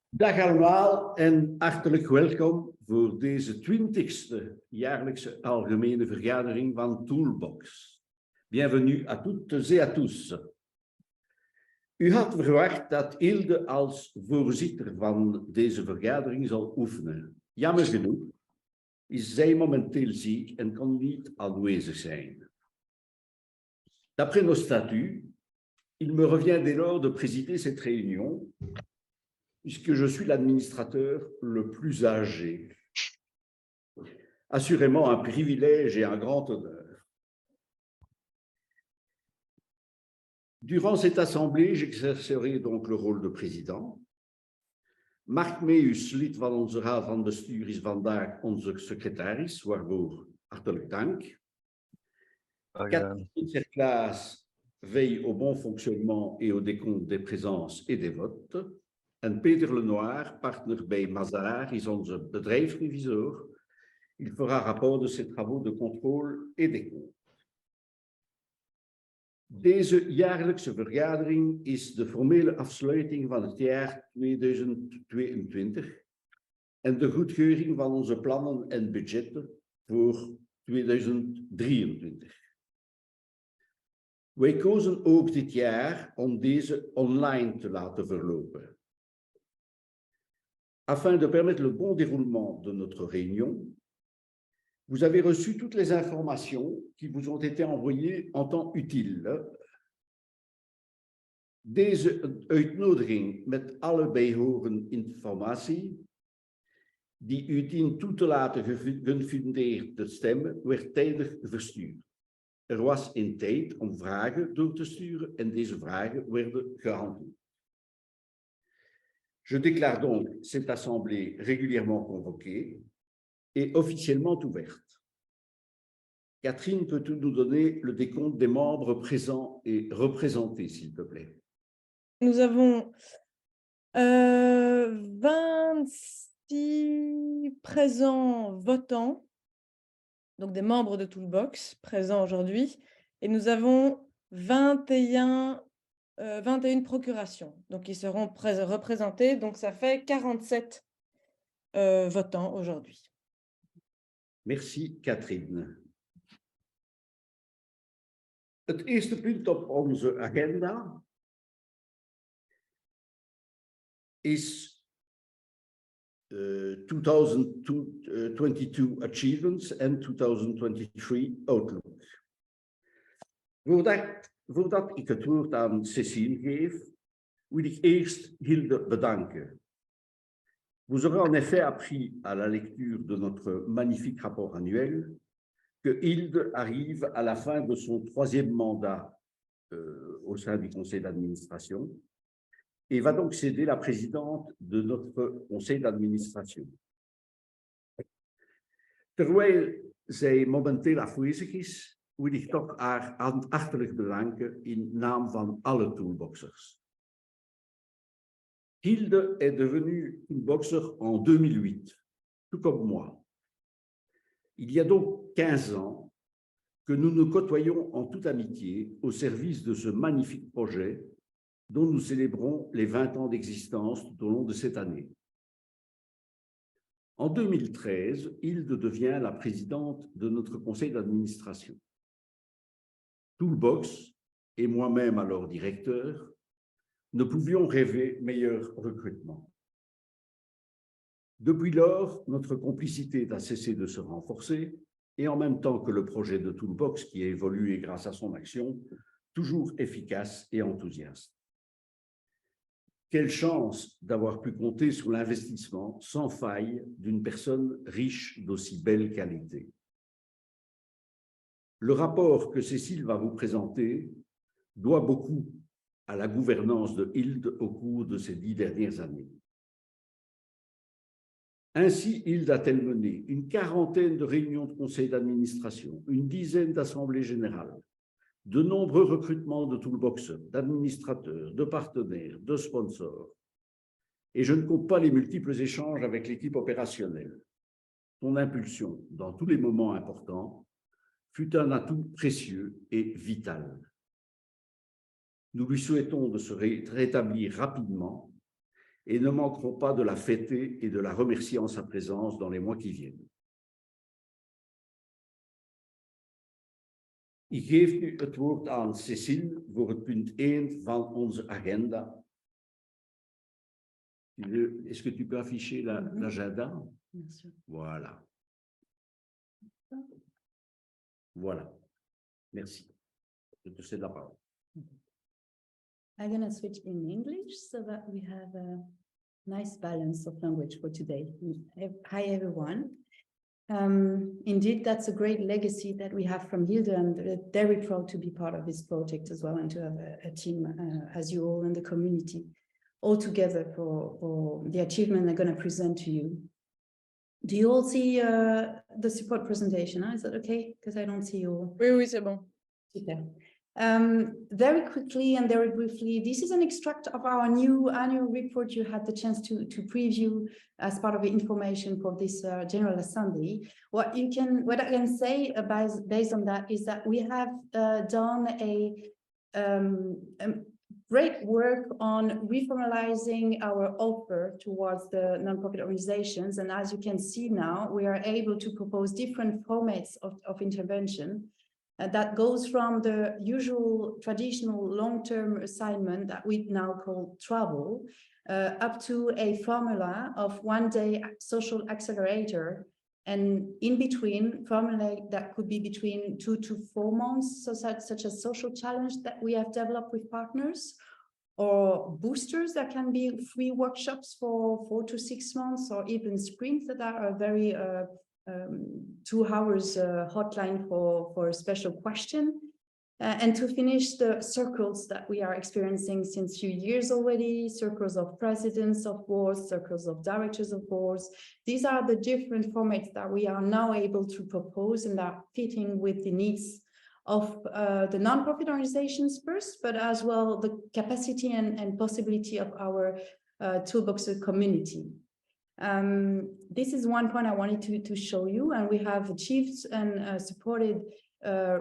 Dag allemaal en hartelijk welkom voor deze 20e jaarlijkse algemene vergadering van Toolbox. Bienvenue à toutes et à tous. U had verwacht dat Hilde als voorzitter van deze vergadering zal oefenen. Jammer genoeg is zij momenteel ziek en kan niet aanwezig zijn. D'après nos statuts, il me revient dès lors de présider cette réunion puisque je suis l'administrateur le plus âgé. Assurément un privilège et un grand honneur. Durant cette assemblée, j'exercerai donc le rôle de président. Mark Meus, lid van onze raad van bestuur, is vandaag onze secretaris, waarvoor hartelijk dank. Catherine Serclaes veille au bon fonctionnement et au décompte des présences et des votes. En Peter Lenoir, partner bij Mazars, is onze bedrijfsrevisor. Il fera rapport de ses travaux de contrôle et décompte. Deze jaarlijkse vergadering is de formele afsluiting van het jaar 2022 en de goedkeuring van onze plannen en budgetten voor 2023. Wij kozen ook dit jaar om deze online te laten verlopen. Afin de permettre le bon déroulement de notre réunion, vous avez reçu toutes les informations qui vous ont été envoyées en temps utile. Deze uitnodiging met alle bijhorende informatie, die u dient toe te laten gefundeerd te stemmen, werd tijdig verstuurd. Er was een tijd om vragen door te sturen en deze vragen werden gehandeld. Je déclare donc cette assemblée régulièrement convoquée et officiellement ouverte. Catherine, peux-tu nous donner le décompte des membres présents et représentés, s'il te plaît? Nous avons 26 présents votants, donc des membres de Toolbox présents aujourd'hui, et nous avons 21 procurations, donc ils seront représentés, donc ça fait 47 votants aujourd'hui. Merci, Catherine. Het eerste punt op onze agenda is 2022 achievements en 2023 outlook. Voordat ik het woord aan Cécile geef, wil ik eerst Hilde bedanken. Vous aurez en effet appris à la lecture de notre magnifique rapport annuel que Hilde arrive à la fin de son 3e mandat au sein du conseil d'administration et va donc céder la présidente de notre conseil d'administration. Terwijl zij momenteel afwezig is, wil ik toch haar hartelijk bedanken in naam van alle Toolboxers. Hilde est devenue Toolboxer en 2008, tout comme moi. Il y a donc 15 ans que nous nous côtoyons en toute amitié au service de ce magnifique projet dont nous célébrons les 20 ans d'existence tout au long de cette année. En 2013, Hilde devient la présidente de notre conseil d'administration. Toolbox, et moi-même alors directeur, ne pouvions rêver meilleur recrutement. Depuis lors, notre complicité n'a cessé de se renforcer et en même temps que le projet de Toolbox qui a évolué grâce à son action, toujours efficace et enthousiaste. Quelle chance d'avoir pu compter sur l'investissement sans faille d'une personne riche d'aussi belle qualité. Le rapport que Cécile va vous présenter doit beaucoup à la gouvernance de Hilde au cours de ces 10 dernières années. Ainsi, Hilde a-t-elle mené une quarantaine de réunions de conseil d'administration, une dizaine d'assemblées générales, de nombreux recrutements de Toolboxers, d'administrateurs, de partenaires, de sponsors. Et je ne compte pas les multiples échanges avec l'équipe opérationnelle. Son impulsion, dans tous les moments importants, fut un atout précieux et vital. Nous lui souhaitons de se rétablir rapidement et ne manquerons pas de la fêter et de la remercier en sa présence dans les mois qui viennent. Ik geef nu het woord aan Cécile voor het punt 1 van onze agenda. Est-ce que tu peux afficher l'agenda? Bien sûr. Voilà. Voilà. Merci. Je te cède la parole. I'm going to switch in English so that we have a nice balance of language for today. Hi, everyone. Indeed, that's a great legacy that we have from Hilde, and we're very proud to be part of this project as well, and to have a team as you all in the community all together for the achievement they're going to present to you. Do you all see the support presentation? Is that okay? Because I don't see you all. Oui, oui, c'est bon. Super. Very quickly and very briefly, this is an extract of our new annual report you had the chance to preview as part of the information for this General Assembly. What I can say based on that is that we have done a great work on reformalizing our offer towards the nonprofit organizations. And as you can see now, we are able to propose different formats of intervention. That goes from the usual traditional long-term assignment that we now call travel, up to a formula of one-day social accelerator, and in between formula that could be between 2 to 4 months, so such as social challenge that we have developed with partners, or boosters that can be free workshops for 4 to 6 months, or even sprints that are very 2 hours hotline for a special question, and to finish the circles that we are experiencing since few years already, circles of presidents of boards, circles of directors of boards. These are the different formats that we are now able to propose and are fitting with the needs of the nonprofit organizations first, but as well the capacity and possibility of our toolbox community. This is one point I wanted to show you, and we have achieved and supported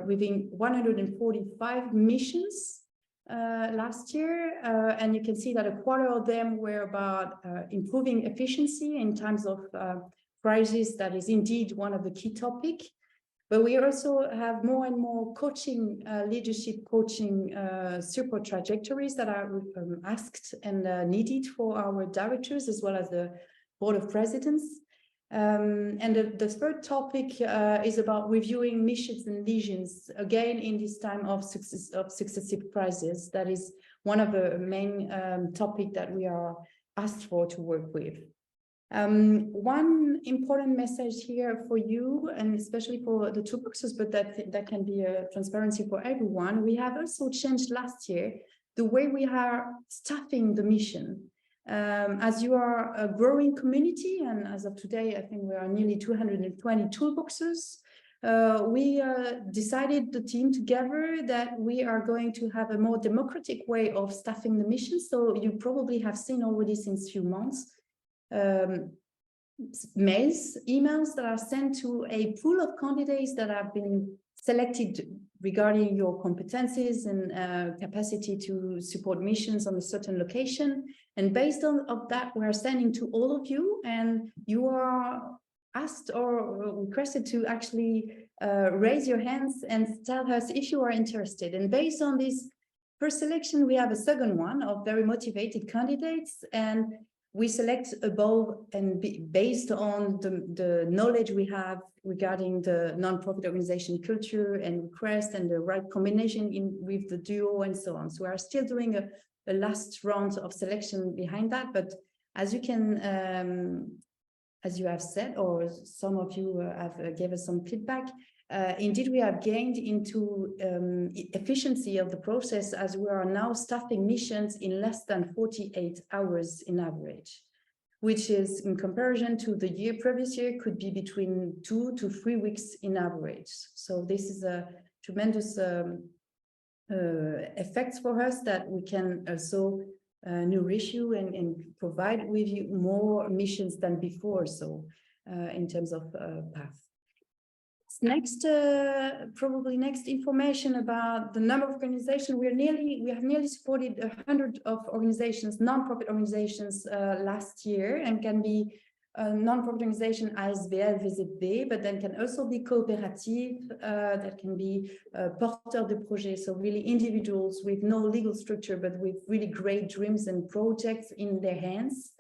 within 145 missions last year, and you can see that a quarter of them were about improving efficiency in terms of crisis. That is indeed one of the key topics. But we also have more and more coaching, leadership coaching support trajectories that are asked and needed for our directors as well as the Board of Presidents. And the third topic is about reviewing missions and visions, again in this time of successive crises. That is one of the main topics that we are asked for to work with. One important message here for you, and especially for the toolboxes, but that can be a transparency for everyone. We have also changed last year the way we are staffing the mission. As you are a growing community, and as of today, I think we are nearly 220 toolboxes, we decided, the team together, that we are going to have a more democratic way of staffing the mission. So you probably have seen already since few months, emails that are sent to a pool of candidates that have been selected regarding your competencies and capacity to support missions on a certain location. And based on that, we are sending to all of you, and you are asked or requested to actually raise your hands and tell us if you are interested. And based on this first selection, we have a second one of very motivated candidates, and we select above and based on the knowledge we have regarding the nonprofit organization culture and request and the right combination with the duo and so on. So we are still doing a last round of selection behind that, but as you can, as you have said, or some of you have gave us some feedback, indeed we have gained into efficiency of the process, as we are now staffing missions in less than 48 hours in average, which is, in comparison to the previous year, could be between 2 to 3 weeks in average. So this is a tremendous effects for us, that we can also nourish you and provide with you more missions than before, so in terms of path. Next, probably next information about the number of organizations. We have nearly supported 100 of organizations, non-profit organizations last year, and can be a non-profit organization ASBL, VZB, but then can also be cooperative, that can be porteurs de projet, so really individuals with no legal structure, but with really great dreams and projects in their hands.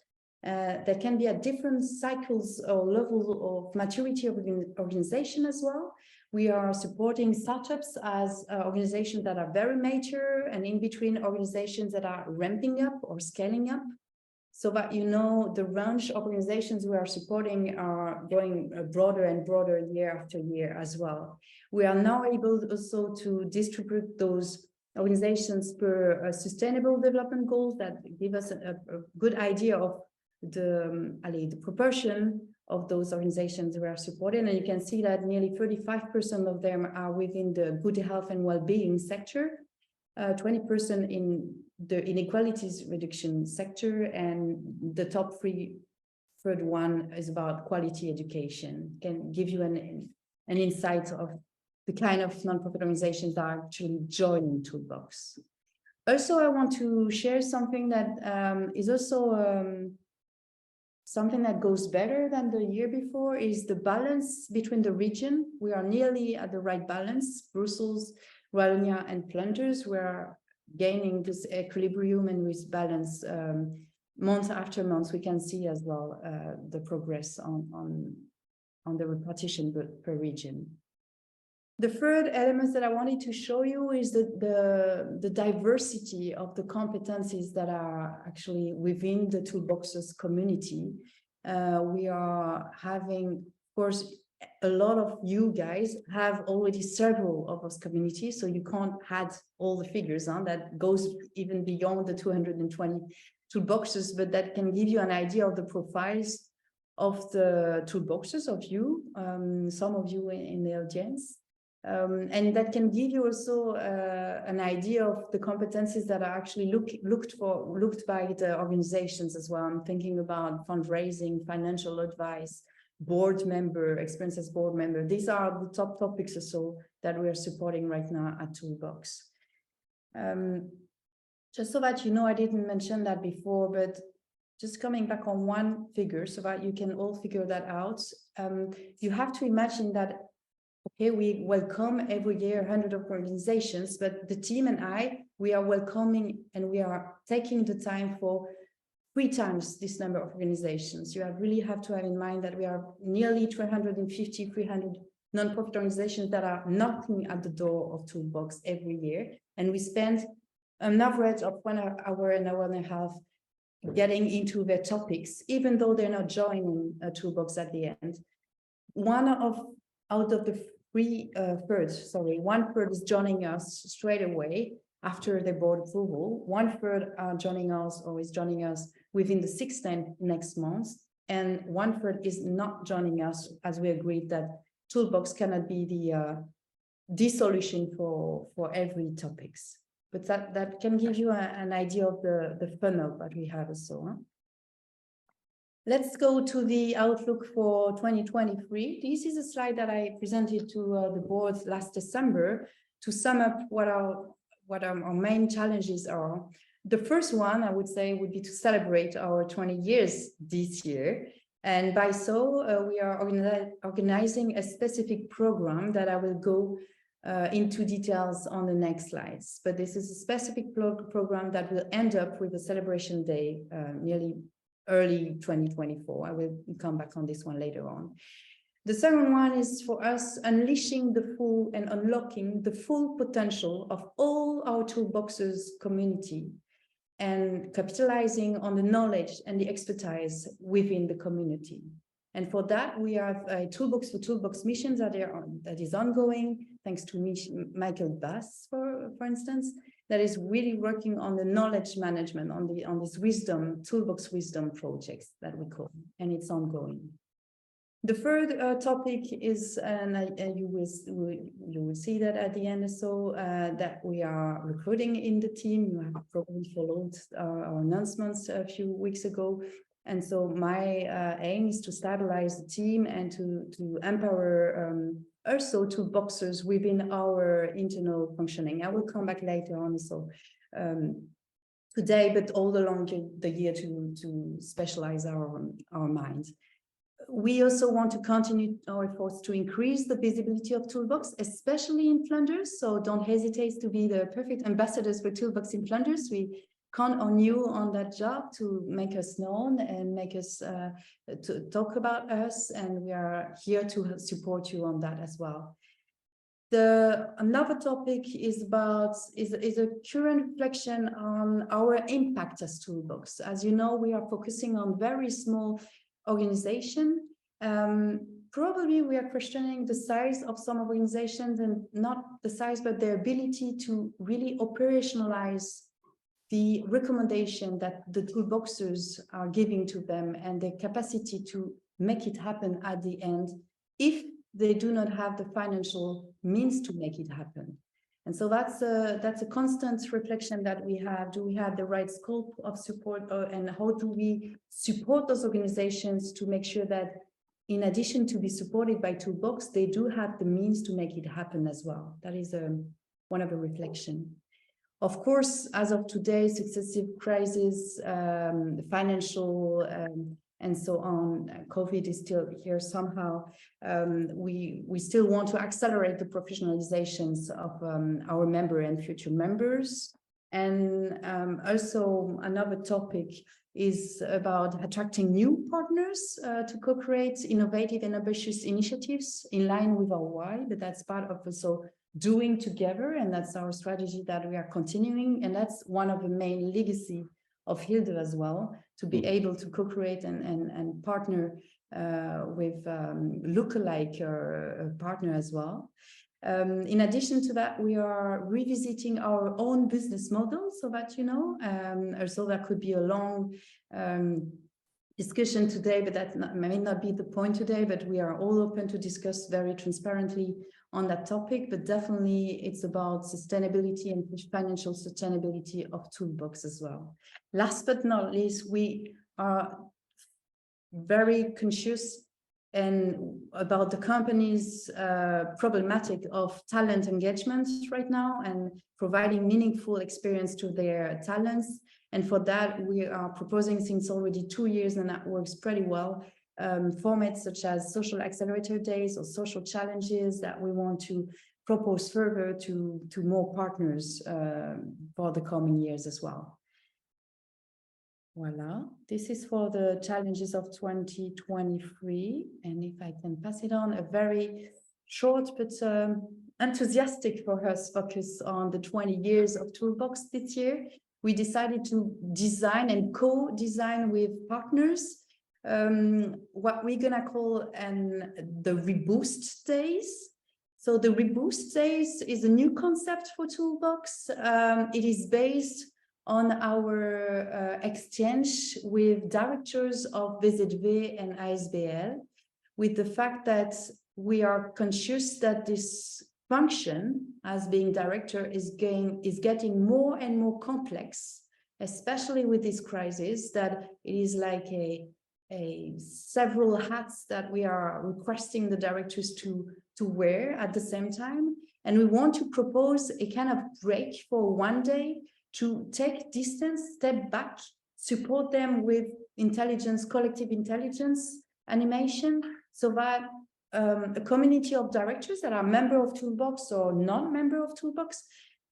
That can be at different cycles or levels of maturity of organization as well. We are supporting startups as organizations that are very mature, and in between organizations that are ramping up or scaling up. So that, you know, the range of organizations we are supporting are going broader and broader year after year as well. We are now able also to distribute those organizations per sustainable development goals that give us a good idea of the proportion of those organizations we are supporting. And you can see that nearly 35% of them are within the good health and well-being sector, 20% in the inequalities reduction sector, and the third one is about quality education. Can give you an insight of the kind of non-profit organizations that are actually joining Toolbox. Also, I want to share something that is also something that goes better than the year before, is the balance between the region. We are nearly at the right balance. Brussels, Wallonia, and Flanders, we are gaining this equilibrium and with balance month after month. We can see as well the progress on the repartition per region. The third element that I wanted to show you is the diversity of the competencies that are actually within the Toolboxes community. We are having, of course, a lot of you guys have already several of those communities, so you can't add all the figures on that goes even beyond the 220 toolboxes, but that can give you an idea of the profiles of the toolboxes of you, some of you in the audience. And that can give you also an idea of the competencies that are actually looked by the organizations as well. I'm thinking about fundraising, financial advice, board member, experience as board member. These are the top topics or so that we are supporting right now at Toolbox. Just so that you know, I didn't mention that before, but just coming back on one figure so that you can all figure that out. You have to imagine that, okay, we welcome every year 100 of organizations, but the team and we are welcoming and we are taking the time for 3 times this number of organizations. You really have to have in mind that we are nearly 250, 300 non-profit organizations that are knocking at the door of Toolbox every year. And we spend an average of 1 hour, an hour and a half getting into their topics, even though they're not joining a Toolbox at the end. Out of the 1/3 is joining us straight away after the board approval. 1/3 are joining us or is joining us within the 16th next month, and 1/3 is not joining us, as we agreed that Toolbox cannot be the solution for every topics. But that can give you an idea of the funnel that we have also. Huh? Let's go to the outlook for 2023. This is a slide that I presented to the board last December to sum up what our main challenges are. The first one, I would say, would be to celebrate our 20 years this year. And by so, we are organizing a specific program that I will go into details on the next slides. But this is a specific program that will end up with a celebration day nearly early 2024. I will come back on this one later on. The second one is for us unleashing the full and unlocking the full potential of all our Toolboxes community and capitalizing on the knowledge and the expertise within the community. And for that, we have a Toolbox for Toolbox missions that is ongoing, thanks to Michael Bass, for instance, that is really working on the knowledge management, on this wisdom, Toolbox wisdom projects that we call, and it's ongoing. The third topic is, and you will see that at the end or so, that we are recruiting in the team. You have probably followed our announcements a few weeks ago. And so my aim is to stabilize the team and to empower also toolboxes within our internal functioning. I will come back later on, so today, but all along the year to specialize our minds. We also want to continue our efforts to increase the visibility of Toolbox, especially in Flanders. So don't hesitate to be the perfect ambassadors for Toolbox in Flanders. We count on you on that job to make us known and make us to talk about us. And we are here to support you on that as well. Another topic is a current reflection on our impact as Toolbox. As you know, we are focusing on very small organization. Probably we are questioning the size of some organizations, and not the size, but their ability to really operationalize the recommendation that the toolboxers are giving to them, and their capacity to make it happen at the end, if they do not have the financial means to make it happen. And so that's a constant reflection that we have. Do we have the right scope of support, and how do we support those organizations to make sure that in addition to be supported by Toolbox, they do have the means to make it happen as well? That is one of the reflection. Of course, as of today, successive crises, financial and so on, COVID is still here somehow. We still want to accelerate the professionalizations of our member and future members. And also another topic is about attracting new partners to co-create innovative and ambitious initiatives in line with our why, but that's part of also doing together, and that's our strategy that we are continuing, and that's one of the main legacy of Hilde as well, to be able to co-create and partner with lookalike partner as well. In addition to that, we are revisiting our own business model, so that you know, also that could be a long discussion today, but that may not be the point today, but we are all open to discuss very transparently on that topic. But definitely it's about sustainability and financial sustainability of Toolbox as well. Last but not least, we are very conscious and about the company's problematic of talent engagement right now, and providing meaningful experience to their talents. And for that, we are proposing since already 2 years, and that works pretty well, formats such as social accelerator days or social challenges that we want to propose further to more partners for the coming years as well. Voila, this is for the challenges of 2023. And if I can pass it on, a very short but enthusiastic for us focus on the 20 years of Toolbox this year. We decided to design and co-design with partners what we're gonna call the Reboost Days. So the Reboost Days is a new concept for Toolbox. It is based on our exchange with directors of VZW and ASBL, with the fact that we are conscious that this function as being director is getting more and more complex, especially with this crisis, that it is like a several hats that we are requesting the directors to wear at the same time. And we want to propose a kind of break for one day to take distance, step back, support them with intelligence, collective intelligence animation, so that a community of directors that are member of Toolbox or non-member of Toolbox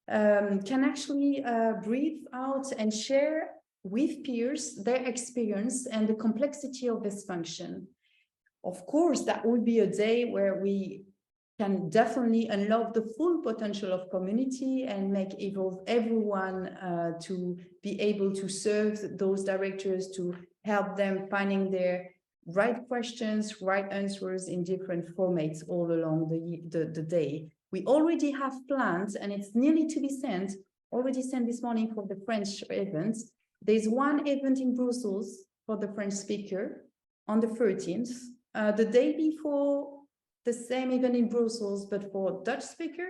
can actually breathe out and share with peers their experience and the complexity of this function. Of course, that would be a day where we can definitely unlock the full potential of community and make evolve everyone to be able to serve those directors, to help them finding their right questions, right answers in different formats all along the day. We already have plans, and it's nearly to be sent, already sent this morning for the French events. There's one event in Brussels for the French speaker on the 13th. The day before, the same event in Brussels, but for Dutch speaker.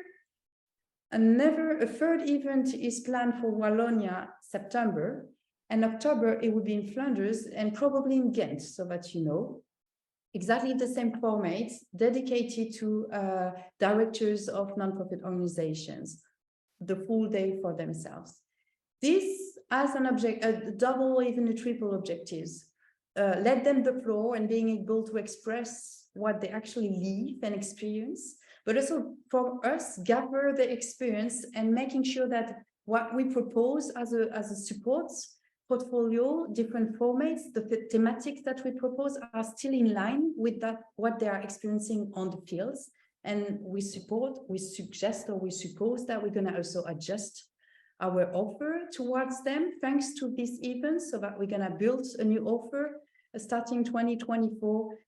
And a third event is planned for Wallonia, September. And October, it will be in Flanders and probably in Ghent, so that you know. exactly the same format dedicated to directors of nonprofit organizations, the full day for themselves. This as an object, a double, even a triple objectives. Let them the floor and being able to express what they actually live and experience, but also for us, gather the experience and making sure that what we propose as a support portfolio, different formats, the thematics that we propose are still in line with that, what they are experiencing on the fields. And we support, we suggest, or we suppose that we're going to also adjust our offer towards them thanks to this event, so that we're going to build a new offer starting 2024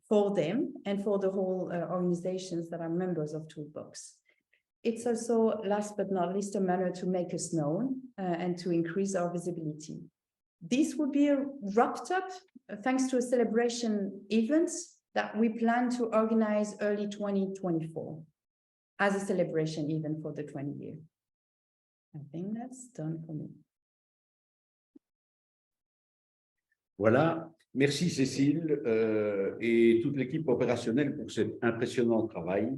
for them and for the whole organizations that are members of Toolbox. It's also, last but not least, a manner to make us known and to increase our visibility. This will be wrapped up thanks to a celebration event that we plan to organize early 2024 as a celebration event for the 20th year. I think that's done for me. Voilà, merci Cécile et toute l'équipe opérationnelle pour cet impressionnant travail.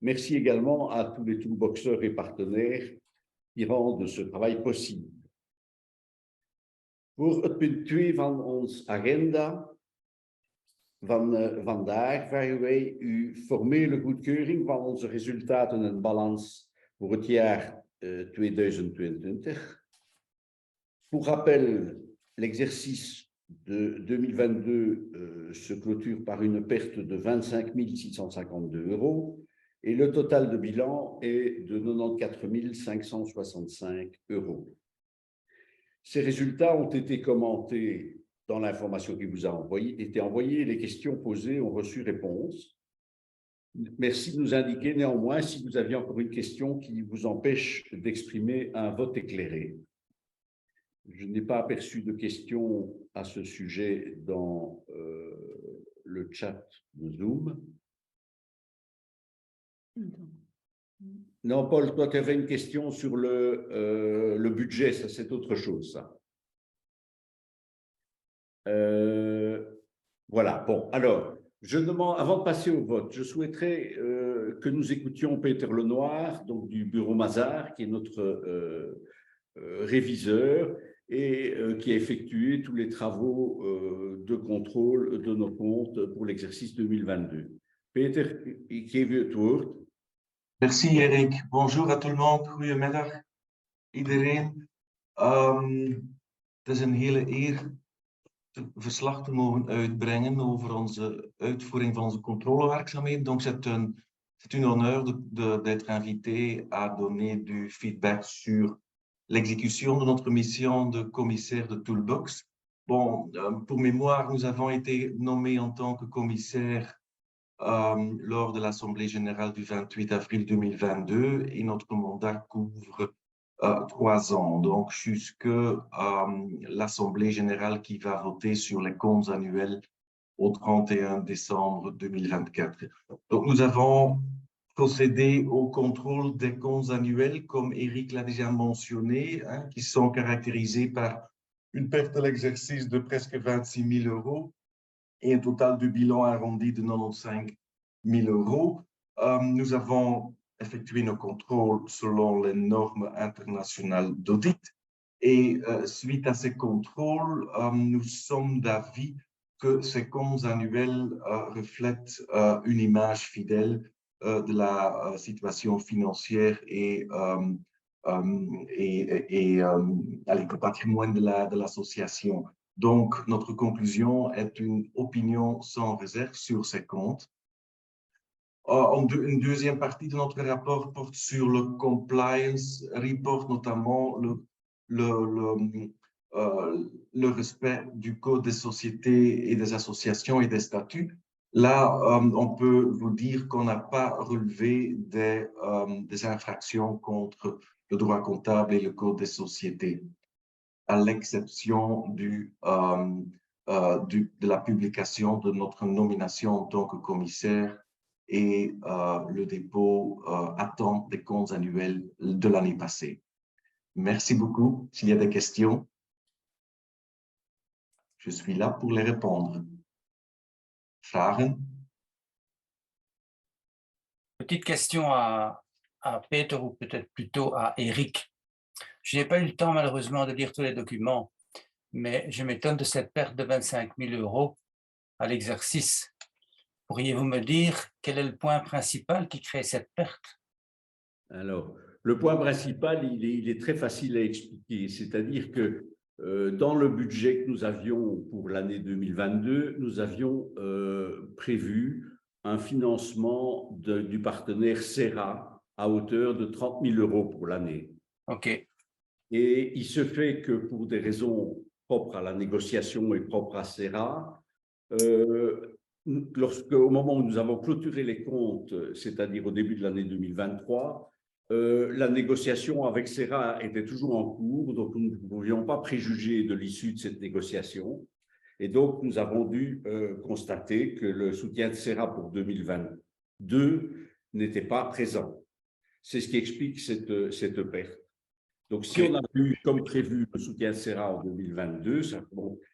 Merci également à tous les toolboxers et partenaires qui rendent ce travail possible. Voor het punt 2 van ons agenda van vandaag vragen wij uw formele goedkeuring van onze resultaten en balans voor het jaar 2022. Pour rappel, l'exercice de 2022 se clôture par une perte de 25 652 € et le total de bilan est de 94 565 €. Ces résultats ont été commentés dans l'information qui vous a été envoyée. Les questions posées ont reçu réponse. Merci de nous indiquer néanmoins si vous aviez encore une question qui vous empêche d'exprimer un vote éclairé. Je n'ai pas aperçu de questions à ce sujet dans le chat de Zoom. Non, Paul, toi, tu avais une question sur le budget, ça c'est autre chose, ça. Voilà, bon, alors, je demande, avant de passer au vote, je souhaiterais que nous écoutions Peter Lenoir, donc du bureau Mazars, qui est notre réviseur et qui a effectué tous les travaux de contrôle de nos comptes pour l'exercice 2022. Peter, ik geef u het woord. Merci Eric. Bonjour à tout le monde. Goedemiddag iedereen. Het is een hele eer verslag te mogen uitbrengen over onze uitvoering van onze contrôlewerkzaamheden. Donc c'est une honneur d'être invité à donner du feedback sur l'exécution de notre mission de commissaire de Toolbox. Bon, pour mémoire, nous avons été nommés en tant que commissaire lors de l'Assemblée générale du 28 avril 2022 et notre mandat couvre 3 ans, donc jusque l'Assemblée générale qui va voter sur les comptes annuels au 31 décembre 2024. Donc nous avons procédé au contrôle des comptes annuels, comme Eric l'a déjà mentionné, hein, qui sont caractérisés par une perte à l'exercice de presque 26 000 € et un total de bilan arrondi de 95 000 €. Nous avons effectué nos contrôles selon les normes internationales d'audit et suite à ces contrôles, nous sommes d'avis que ces comptes annuels reflètent une image fidèle de la situation financière et le patrimoine de l'association. Donc, notre conclusion est une opinion sans réserve sur ces comptes. Une deuxième partie de notre rapport porte sur le compliance report, notamment le respect du code des sociétés et des associations et des statuts. Là, on peut vous dire qu'on n'a pas relevé des infractions contre le droit comptable et le code des sociétés, à l'exception de la publication de notre nomination en tant que commissaire et le dépôt à temps des comptes annuels de l'année passée. Merci beaucoup. S'il y a des questions, je suis là pour les répondre. vragen? Petite question à Peter ou peut-être plutôt à Eric. Je n'ai pas eu le temps malheureusement de lire tous les documents, mais je m'étonne de cette perte de 25 000 € à l'exercice. Pourriez-vous me dire quel est le point principal qui crée cette perte? Alors, le point principal, il est très facile à expliquer, c'est-à-dire que dans le budget que nous avions pour l'année 2022, nous avions prévu un financement du partenaire Serra à hauteur de 30 000 € pour l'année. OK. Et il se fait que pour des raisons propres à la négociation et propres à Serra, au moment où nous avons clôturé les comptes, c'est-à-dire au début de l'année 2023, la négociation avec Serra était toujours en cours, donc nous ne pouvions pas préjuger de l'issue de cette négociation. Et donc, nous avons dû constater que le soutien de Serra pour 2022 n'était pas présent. C'est ce qui explique cette perte. Donc, si on a eu, comme prévu, le soutien Serra en 2022,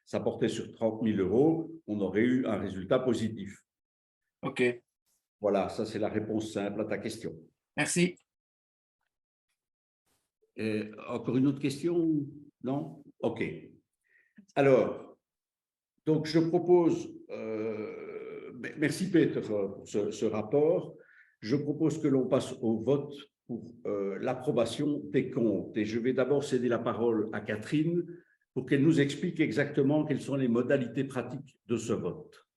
ça portait sur 30 000 €, on aurait eu un résultat positif. OK. Voilà, ça c'est la réponse simple à ta question. Merci. Encore une autre question? Non? OK. Alors, donc je propose, merci Peter pour ce rapport, je propose que l'on passe au vote pour l'approbation des comptes. Et je vais d'abord céder la parole à Catherine pour qu'elle nous explique exactement quelles sont les modalités pratiques de ce vote.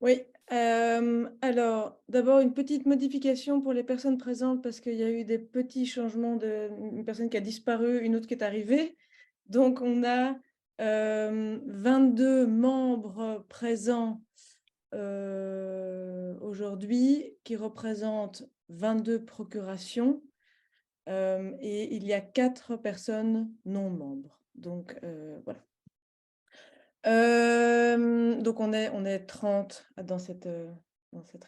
Oui, alors d'abord une petite modification pour les personnes présentes parce qu'il y a eu des petits changements une personne qui a disparu, une autre qui est arrivée. Donc on a 22 membres présents aujourd'hui qui représentent 22 procurations et il y a 4 personnes non membres. Donc voilà. Donc on est 30 dans cette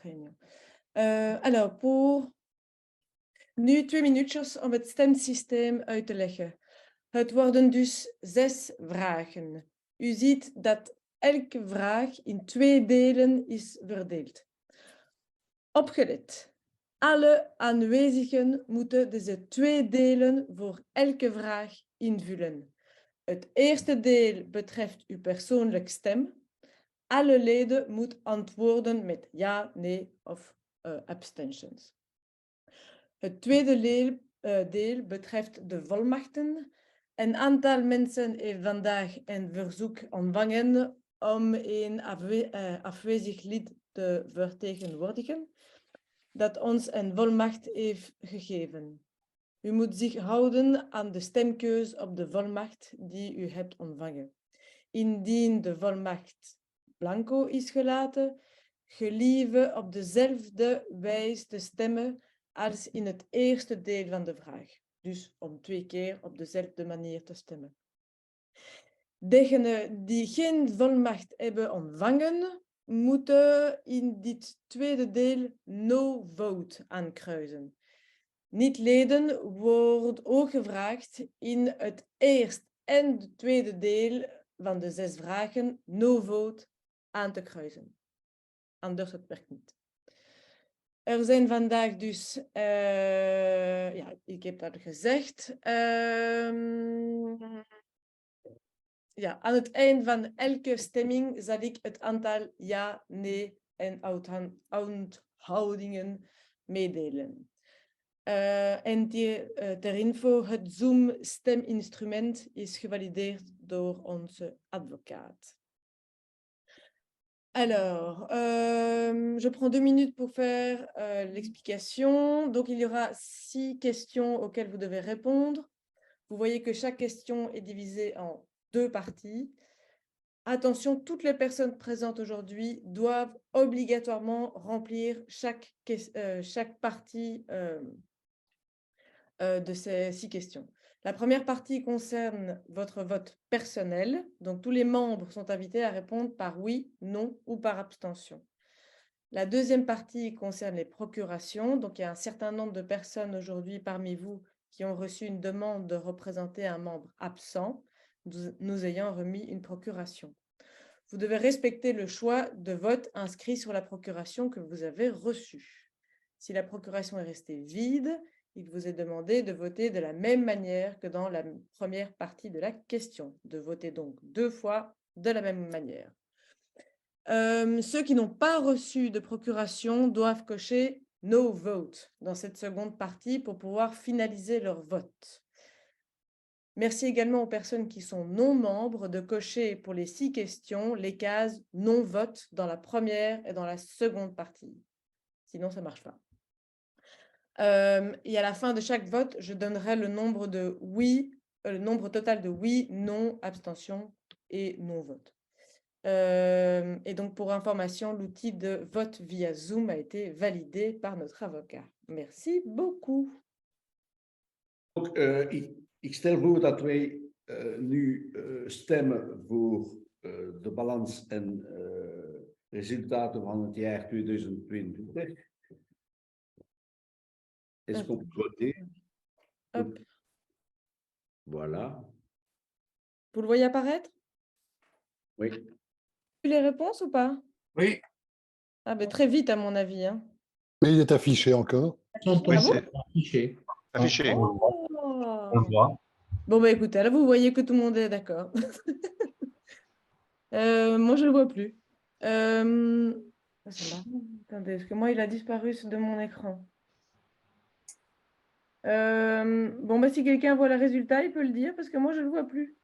réunion. Alors nu 2 minuutjes om het stemsysteem uit te leggen. Het worden dus 6 vragen. U ziet dat elke vraag in 2 delen is verdeeld. Opgelet. Alle aanwezigen moeten deze 2 delen voor elke vraag invullen. Het eerste deel betreft uw persoonlijke stem. Alle leden moeten antwoorden met ja, nee of abstentions. Het tweede deel betreft de volmachten. Een aantal mensen heeft vandaag een verzoek ontvangen om een afwezig lid te vertegenwoordigen, dat ons een volmacht heeft gegeven. U moet zich houden aan de stemkeus op de volmacht die u hebt ontvangen. Indien de volmacht blanco is gelaten, gelieve op dezelfde wijze te stemmen als in het eerste deel van de vraag. Dus om 2 keer op dezelfde manier te stemmen. Degenen die geen volmacht hebben ontvangen, moeten in dit tweede deel no vote aankruisen. Niet-leden wordt ook gevraagd in het eerste en het tweede deel van de 6 vragen no vote aan te kruisen. Anders het werkt niet. Er zijn vandaag dus, ja, ik heb dat gezegd, ja, aan het eind van elke stemming zal ik het aantal ja, nee en onthoudingen meedelen. En ter info, het Zoom-steminstrument is gevalideerd door onze advocaat. Alors, je prends 2 minutes pour faire l'explication. Donc, il y aura 6 questions auxquelles vous devez répondre. Vous voyez que chaque question est divisée en 2 parties. Attention, toutes les personnes présentes aujourd'hui doivent obligatoirement remplir chaque partie de ces 6 questions. La première partie concerne votre vote personnel. Donc, tous les membres sont invités à répondre par oui, non ou par abstention. La deuxième partie concerne les procurations. Donc, il y a un certain nombre de personnes aujourd'hui parmi vous qui ont reçu une demande de représenter un membre absent, nous ayant remis une procuration. vous devez respecter le choix de vote inscrit sur la procuration que vous avez reçue. Si la procuration est restée vide, il vous est demandé de voter de la même manière que dans la première partie de la question, de voter donc 2 fois de la même manière. Ceux qui n'ont pas reçu de procuration doivent cocher « No vote » dans cette seconde partie pour pouvoir finaliser leur vote. Merci également aux personnes qui sont non membres de cocher pour les 6 questions les cases « Non vote » dans la première et dans la seconde partie. Sinon, ça ne marche pas. Et à la fin de chaque vote, je donnerai le nombre de oui, le nombre total de oui, non, abstention et non-vote. Et donc, pour information, l'outil de vote via Zoom a été validé par notre avocat. Merci beaucoup. Donc, ik stel voor dat wij nu stemmen voor de balans en resultaten van het jaar 2022. Est-ce qu'on peut voter? Hop. Voilà. Vous le voyez apparaître? Oui. Les réponses ou pas? Oui, Ah, ben, très vite, à mon avis. Hein. Mais il est affiché encore. Son Ah bon? c'est affiché. Affiché. On Oh. le voit. Bon, bah écoutez, là, vous voyez que tout le monde est d'accord. Moi, je ne le vois plus. C'est marrant. Attendez, parce que moi, il a disparu de mon écran. Bon, bah, si quelqu'un voit le résultat, il peut le dire, parce que moi, je ne le vois plus.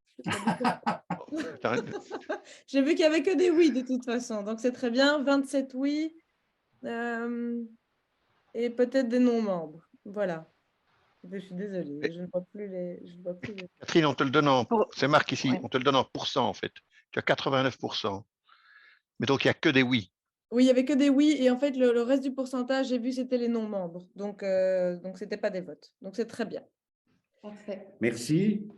J'ai vu qu'il n'y avait que des oui, de toute façon. Donc, c'est très bien. 27 oui. Et peut-être des non-membres. Voilà. Je suis désolée, je ne vois plus les... Catherine, on te le donne en... C'est marqué ici, Ouais. on te le donne en pourcent en fait. Tu as 89%. Mais donc, il n'y a que des oui. Oui, il n'y avait que des oui. Et en fait, le reste du pourcentage, j'ai vu, c'était les non-membres. Donc ce n'était pas des votes. Donc, c'est très bien. Parfait. Merci.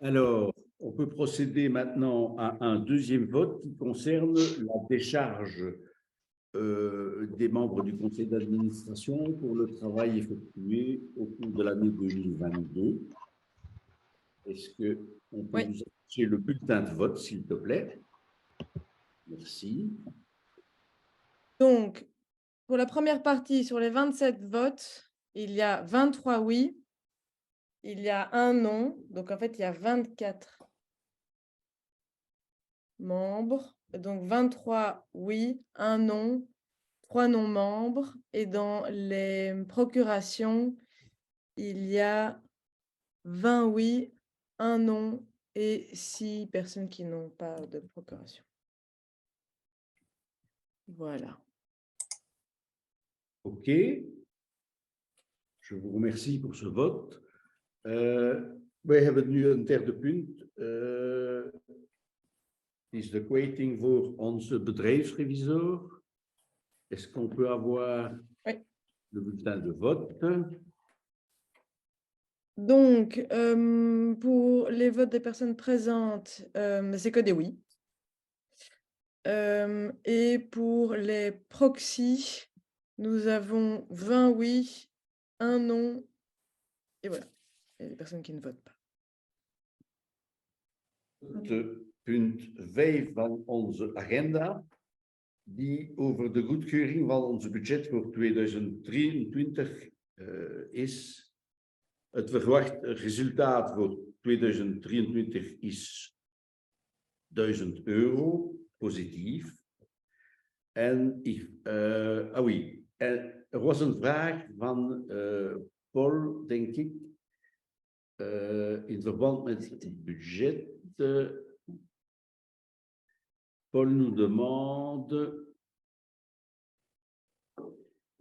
Alors, on peut procéder maintenant à un deuxième vote qui concerne la décharge des membres du conseil d'administration pour le travail effectué au cours de l'année 2022. Est-ce qu'on peut vous afficher le bulletin de vote, s'il te plaît? Merci. Donc, pour la première partie, sur les 27 votes, il y a 23 oui, il y a un non. Donc, en fait, il y a 24 membres. Donc, 23 oui, un non, 3 non-membres. Et dans les procurations, il y a 20 oui, un non et 6 personnes qui n'ont pas de procuration. Voilà. OK. Je vous remercie pour ce vote. Wij hebben nu een derde punt. Is de kwijting voor onze bedrijfsrevisor. Est-ce qu'on peut avoir le bulletin de vote? Donc, pour les votes des personnes présentes, c'est que des oui. Et pour les proxys, nous avons 20 oui, un non, et voilà. Il y a des personnes qui ne votent pas. Punt 5 van onze agenda, die over de goedkeuring van ons budget voor 2023 is. Het verwacht resultaat voor 2023 is €1000 positief. En er was een vraag van Paul, denk ik, in verband met het budget. Paul nous demande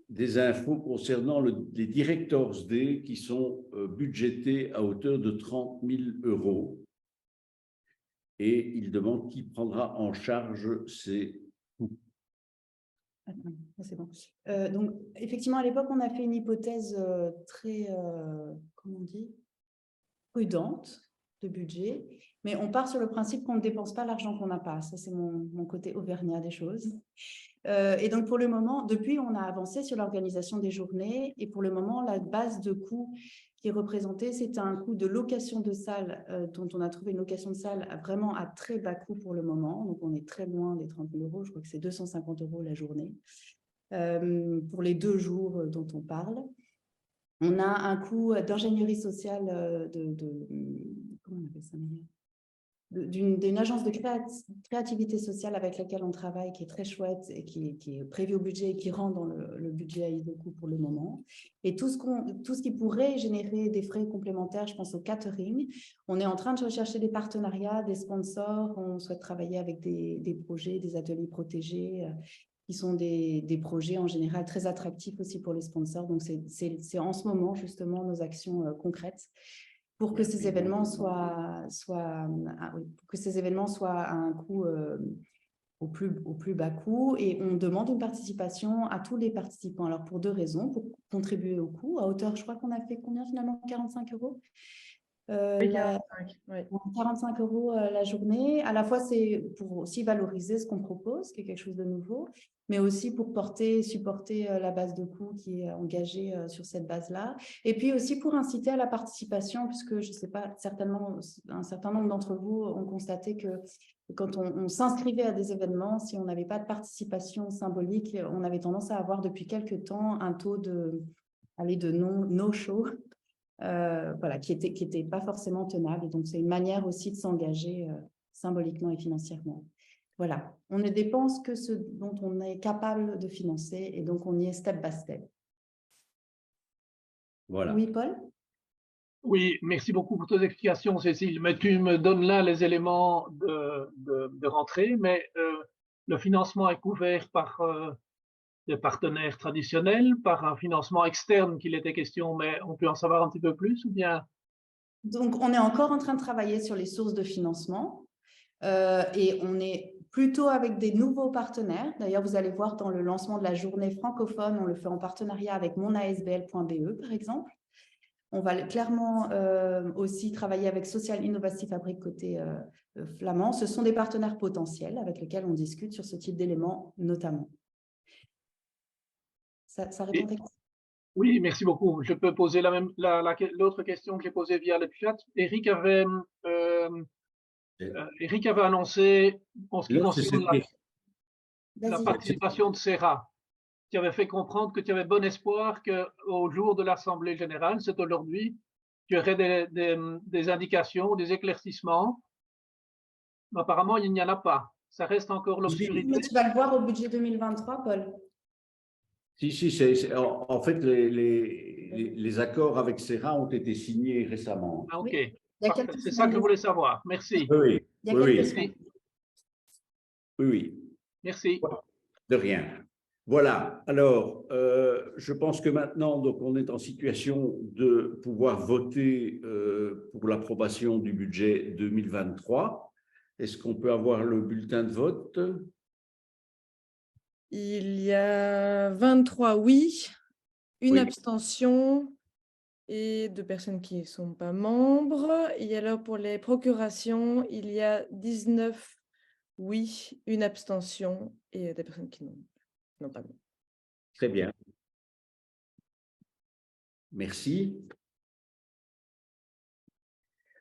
des infos concernant les Directors Day qui sont budgétés à hauteur de 30 000 €. Et il demande qui prendra en charge ces coûts. C'est bon. Donc, effectivement, à l'époque, on a fait une hypothèse très, comment on dit, prudente. de budget, mais on part sur le principe qu'on ne dépense pas l'argent qu'on n'a pas. Ça, c'est mon côté auvergnat des choses. Et donc, pour le moment, depuis, on a avancé sur l'organisation des journées. Et pour le moment, la base de coût qui est représentée, c'est un coût de location de salle, dont on a trouvé une location de salle vraiment à très bas coût pour le moment. Donc, on est très loin des 30 000 €. Je crois que c'est 250 € la journée pour les 2 jours dont on parle. On a un coût d'ingénierie sociale comment on appelle ça, d'une agence de créativité sociale avec laquelle on travaille, qui est très chouette et qui est prévu au budget et qui rentre dans le budget à Idoku pour le moment. Et tout ce qui pourrait générer des frais complémentaires, je pense au catering. On est en train de rechercher des partenariats, des sponsors. On souhaite travailler avec des projets, des ateliers protégés, qui sont des projets en général très attractifs aussi pour les sponsors. Donc, c'est en ce moment justement nos actions concrètes pour que ces événements soient à un coût au plus bas coût. Et on demande une participation à tous les participants. Alors, pour 2 raisons. Pour contribuer au coût, à hauteur, je crois qu'on a fait combien finalement? 45 €. Oui, 45, oui. 45 € la journée. À la fois, c'est pour aussi valoriser ce qu'on propose, qui est quelque chose de nouveau, mais aussi pour supporter la base de coût qui est engagée sur cette base-là. Et puis aussi pour inciter à la participation, puisque je ne sais pas, certainement, un certain nombre d'entre vous ont constaté que quand on s'inscrivait à des événements, si on n'avait pas de participation symbolique, on avait tendance à avoir depuis quelques temps un taux de no-show. Voilà, qui était pas forcément tenable. Et donc, c'est une manière aussi de s'engager symboliquement et financièrement. Voilà, on ne dépense que ce dont on est capable de financer et donc on y est step by step. Voilà. Oui, Paul? Oui, merci beaucoup pour tes explications, Cécile. Mais tu me donnes là les éléments de rentrée, mais le financement est couvert par des partenaires traditionnels, par un financement externe qu'il était question, mais on peut en savoir un petit peu plus ou bien? Donc, on est encore en train de travailler sur les sources de financement et on est plutôt avec des nouveaux partenaires. D'ailleurs, vous allez voir dans le lancement de la journée francophone, on le fait en partenariat avec monasbl.be, par exemple. On va clairement aussi travailler avec Social Innovative Fabrique côté flamand. Ce sont des partenaires potentiels avec lesquels on discute sur ce type d'éléments notamment. Ça répond à ta question? Oui, merci beaucoup. Je peux poser l'autre question que j'ai posée via le chat. Eric avait annoncé, en ce qui Là, concerne la Vas-y. participation de Serra, tu avais fait comprendre que tu avais bon espoir qu'au jour de l'Assemblée générale, c'est aujourd'hui, tu aurais des indications, des éclaircissements. Apparemment, il n'y en a pas. Ça reste encore l'obscurité. Mais tu vas le voir au budget 2023, Paul. Si, en fait, les accords avec Serra ont été signés récemment. Ah, ok. Oui. Il y a quelques C'est ça que je semaines. voulais savoir. Merci. Oui, Il y a oui, quelques oui, semaines. oui. Merci. De rien. Voilà. Alors, je pense que maintenant, donc, on est en situation de pouvoir voter pour l'approbation du budget 2023. Est-ce qu'on peut avoir le bulletin de vote? Il y a 23 oui, une Oui. abstention et 2 personnes qui ne sont pas membres. Et alors, pour les procurations, il y a 19 oui, une abstention et des personnes qui n'ont pas mis. Très bien. Merci.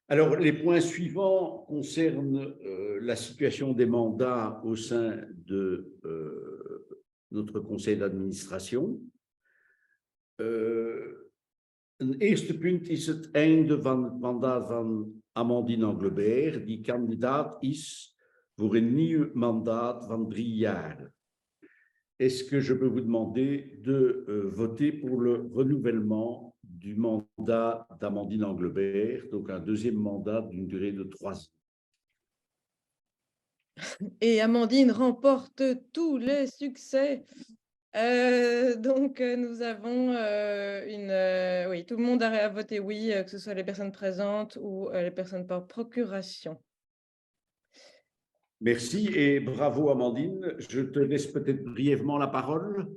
Alors, les points suivants concernent la situation des mandats au sein de notre conseil d'administration. Een eerste punt is het einde van het mandaat van Amandine Anglebert, die kandidaat is voor een nieuw mandaat van 3 jaar. Est-ce que je peux vous demander de voter pour le renouvellement du mandat d'Amandine Anglebert, donc un deuxième mandat d'une durée de 3 ans? Et Amandine remporte tous les succès. Donc, nous avons oui, tout le monde a voté oui, que ce soit les personnes présentes ou les personnes par procuration. Merci et bravo Amandine. Je te laisse peut-être brièvement la parole.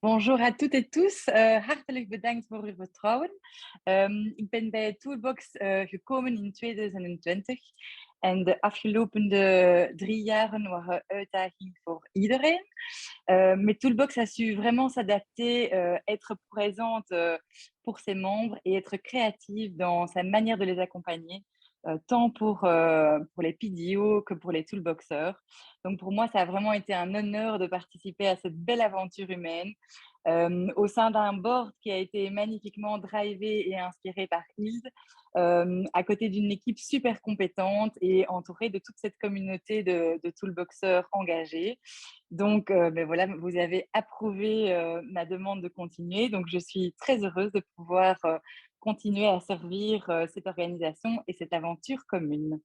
Bonjour à toutes et tous. Hartelijk bedankt voor uw vertrouwen. Ik ben bij Toolbox gekomen in 2020 en de afgelopen 3 jaren waren uitdaging voor iedereen. Mais Toolbox a su vraiment s'adapter, être présente pour ses membres et être créative dans sa manière de les accompagner, tant pour les PDO que pour les Toolboxers. Donc pour moi, ça a vraiment été un honneur de participer à cette belle aventure humaine au sein d'un board qui a été magnifiquement drivé et inspiré par Hilde, à côté d'une équipe super compétente et entourée de toute cette communauté de Toolboxers engagés. Donc, voilà, vous avez approuvé ma demande de continuer. Donc, je suis très heureuse de pouvoir continuer à servir cette organisation et cette aventure commune.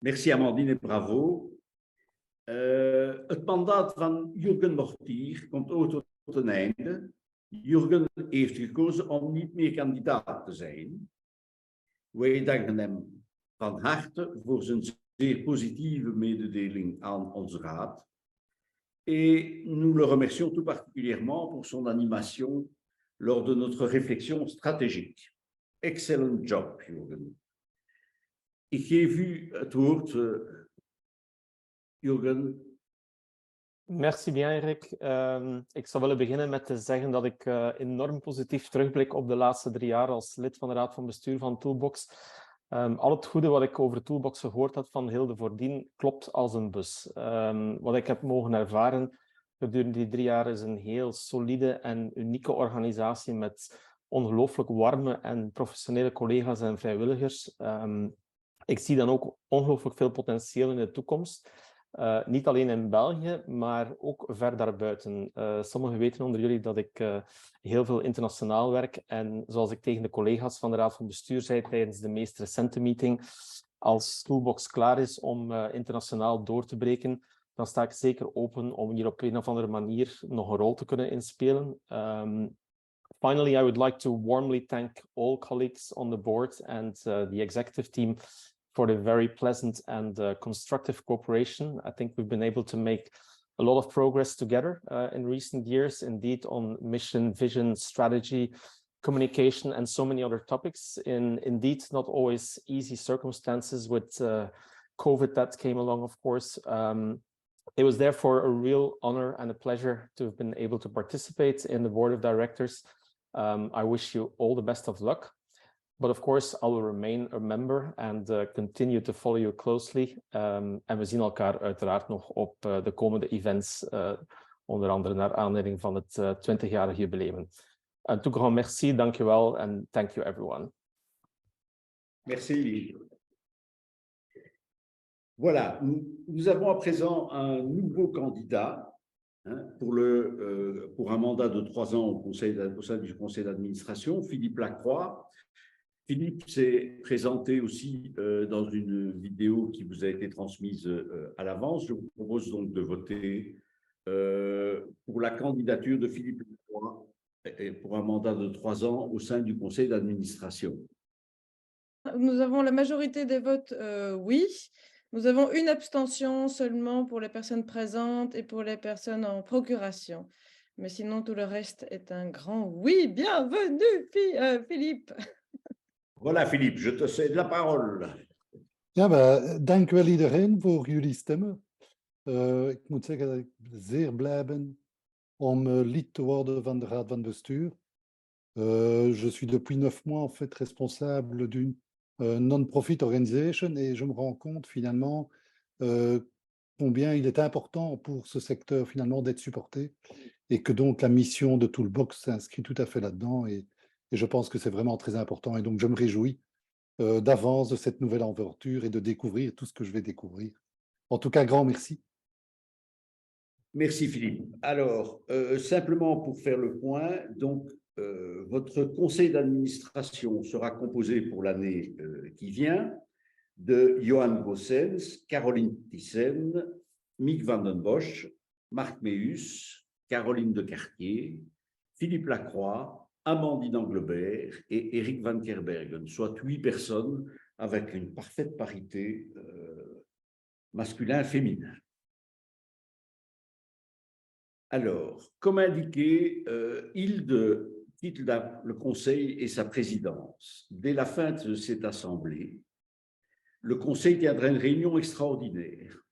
Merci Amandine en bravo. Het mandaat van Jurgen Mortier komt ook tot een einde. Jurgen heeft gekozen om niet meer kandidaat te zijn. Wij danken hem van harte voor zijn zeer positieve mededeling aan onze raad. Et nous le remercions tout particulièrement pour son animation lors de notre réflexion stratégique. Excellent job, Jurgen. Ik geef u het woord, Jurgen. Merci bien, Erik. Ik zou willen beginnen met te zeggen dat ik enorm positief terugblik op de laatste 3 jaar als lid van de Raad van Bestuur van Toolbox. Al het goede wat ik over Toolbox gehoord had van Hilde voordien klopt als een bus. Wat ik heb mogen ervaren gedurende die 3 jaar is een heel solide en unieke organisatie met ongelooflijk warme en professionele collega's en vrijwilligers. Ik zie dan ook ongelooflijk veel potentieel in de toekomst. Niet alleen in België, maar ook ver daarbuiten. Sommigen weten onder jullie dat ik heel veel internationaal werk. En zoals ik tegen de collega's van de Raad van Bestuur zei tijdens de meest recente meeting, als Toolbox klaar is om internationaal door te breken, dan sta ik zeker open om hier op een of andere manier nog een rol te kunnen inspelen. Finally, I would like to warmly thank all colleagues on the board and the executive team for the very pleasant and constructive cooperation. I think we've been able to make a lot of progress together in recent years, indeed, on mission, vision, strategy, communication, and so many other topics in indeed not always easy circumstances with COVID that came along, of course. It was therefore a real honor and a pleasure to have been able to participate in the board of directors. I wish you all the best of luck. But of course, I will remain a member and continue to follow you closely. En we zien elkaar uiteraard nog op de komende events, onder andere naar aanleiding van het 20-jarig jubileum. En tout grand merci, dankjewel en thank you everyone. Merci. Voilà, nous avons à présent un nouveau candidat pour un mandat de 3 ans au sein du conseil d'administration, Philippe Lacroix. Philippe s'est présenté aussi dans une vidéo qui vous a été transmise à l'avance. Je vous propose donc de voter pour la candidature de Philippe Lacroix pour un mandat de 3 ans au sein du conseil d'administration. Nous avons la majorité des votes oui. Nous avons une abstention seulement pour les personnes présentes et pour les personnes en procuration. Mais sinon, tout le reste est un grand oui. Bienvenue, Philippe. Voilà, Philippe, je te cède la parole. Ja, dank wel iedereen voor jullie stemmen. Ik moet zeggen dat ik zeer blij ben om lid te worden van de Raad van Bestuur. Je suis depuis 9 mois en fait responsable d'une non-profit organisation et je me rends compte finalement combien il est important pour ce secteur finalement d'être supporté et que donc la mission de Toolbox s'inscrit tout à fait là-dedans et je pense que c'est vraiment très important et donc je me réjouis d'avance de cette nouvelle aventure et de découvrir tout ce que je vais découvrir. En tout cas, grand merci. Merci Philippe. Alors, simplement pour faire le point, donc votre conseil d'administration sera composé pour l'année qui vient de Johan Goossens, Caroline Thyssen, Mick van den Bosch, Marc Meus, Caroline de Cartier, Philippe Lacroix, Amandine Anglebert et Eric van Kerbergen, soit 8 personnes avec une parfaite parité masculin-féminin. Alors, comme indiqué, Hilde quitte le Conseil et sa présidence. Dès la fin de cette assemblée, le Conseil tiendra une réunion extraordinaire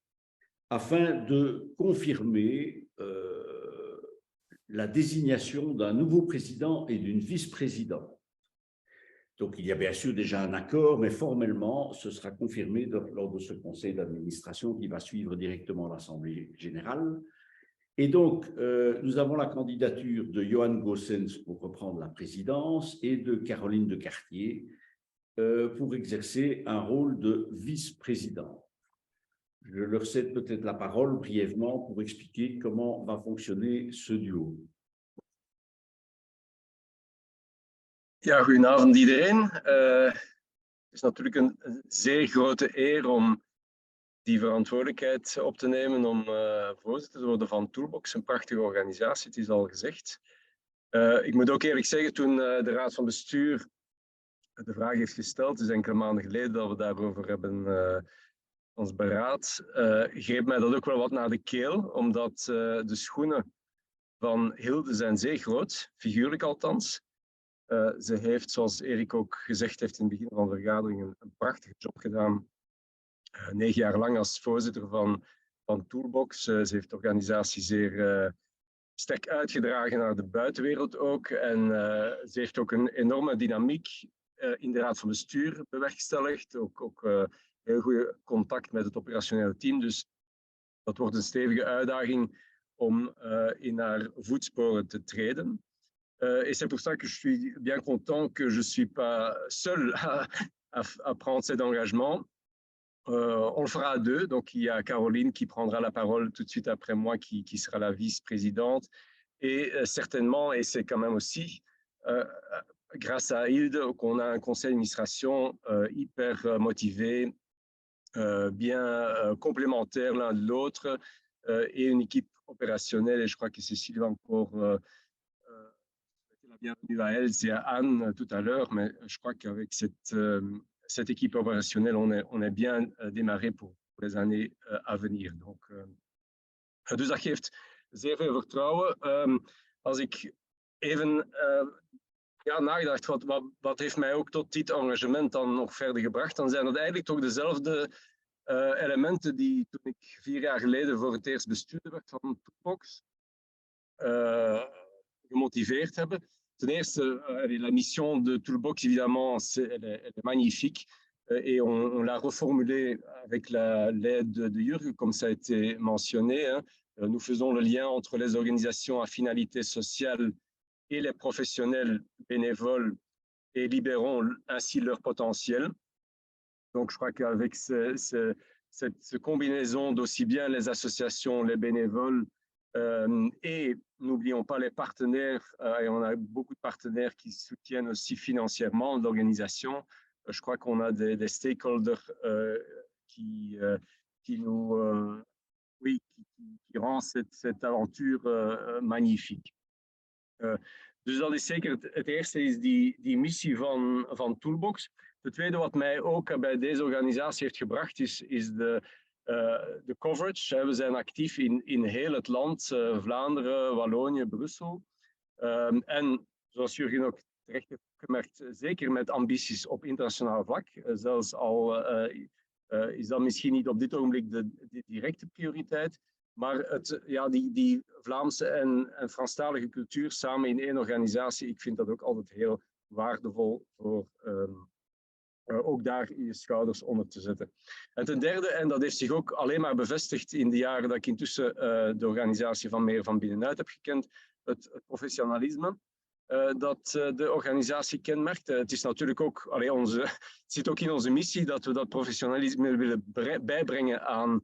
afin de confirmer la désignation d'un nouveau président et d'une vice-présidente. Donc, il y a bien sûr déjà un accord, mais formellement, ce sera confirmé lors de ce conseil d'administration qui va suivre directement l'Assemblée générale. Et donc, nous avons la candidature de Johan Goossens pour reprendre la présidence et de Caroline de Cartier pour exercer un rôle de vice-président. Je leur cède peut-être la parole brièvement pour expliquer comment va fonctionner ce duo. Ja, goedenavond iedereen. Het is natuurlijk een zeer grote eer om die verantwoordelijkheid op te nemen om voorzitter te worden van Toolbox, een prachtige organisatie, het is al gezegd. Ik moet ook eerlijk zeggen, toen de Raad van Bestuur de vraag heeft gesteld, dus enkele maanden geleden dat we daarover hebben ons beraad, greep mij dat ook wel wat naar de keel, omdat de schoenen van Hilde zijn zeer groot, figuurlijk althans. Ze heeft, zoals Erik ook gezegd heeft in het begin van de vergadering, een prachtige job gedaan. 9 jaar lang als voorzitter van Toolbox. Ze heeft de organisatie zeer sterk uitgedragen naar de buitenwereld ook. En ze heeft ook een enorme dynamiek in de Raad van Bestuur bewerkstelligd. Ook heel goed contact met het operationele team. Dus dat wordt een stevige uitdaging om in haar voetsporen te treden. Et c'est pour ça que je suis bien content que je ne suis pas seul à prendre cet engagement. On le fera à deux. Donc, il y a Caroline qui prendra la parole tout de suite après moi, qui sera la vice-présidente. Et certainement, et c'est quand même aussi grâce à Hilde qu'on a un conseil d'administration hyper motivé, bien complémentaire l'un de l'autre, et une équipe opérationnelle. Et je crois que Cécile va encore... bienvenue à Elze et à Anne tout à l'heure, mais je crois qu'avec cette équipe opérationnelle, on est bien démarré pour les années à venir. Donc, dus dat geeft zeer veel vertrouwen. Als ik even nagedacht, wat heeft mij ook tot dit engagement dan nog verder gebracht, dan zijn dat eigenlijk toch dezelfde elementen die toen ik 4 jaar geleden voor het eerst bestuurder werd van Toolbox gemotiveerd hebben. Ten eerste, la mission de Toolbox, évidemment, elle est magnifique et on l'a reformulée avec l'aide de Jurgen, comme ça a été mentionné. Hein. Nous faisons le lien entre les organisations à finalité sociale et les professionnels bénévoles et libérons ainsi leur potentiel. Donc, je crois qu'avec cette combinaison d'aussi bien les associations, les bénévoles, et n'oublions pas les partenaires, et on a beaucoup de partenaires qui soutiennent aussi financièrement l'organisation. Je crois qu'on a des stakeholders qui nous, qui rend cette aventure magnifique. Dus dat is zeker het eerste, is die missie van Toolbox. Het tweede wat mij ook bij deze organisatie heeft gebracht, is de coverage. We zijn actief in heel het land, Vlaanderen, Wallonië, Brussel. En zoals Jurgen ook terecht heeft gemerkt, zeker met ambities op internationaal vlak. Zelfs al is dat misschien niet op dit ogenblik de directe prioriteit. Maar die Vlaamse en Franstalige cultuur samen in één organisatie, ik vind dat ook altijd heel waardevol voor ook daar je schouders onder te zetten. En ten derde, en dat heeft zich ook alleen maar bevestigd in de jaren dat ik intussen de organisatie van meer van binnenuit heb gekend, het professionalisme dat de organisatie kenmerkt. Het is natuurlijk ook, het zit ook in onze missie dat we dat professionalisme willen bijbrengen aan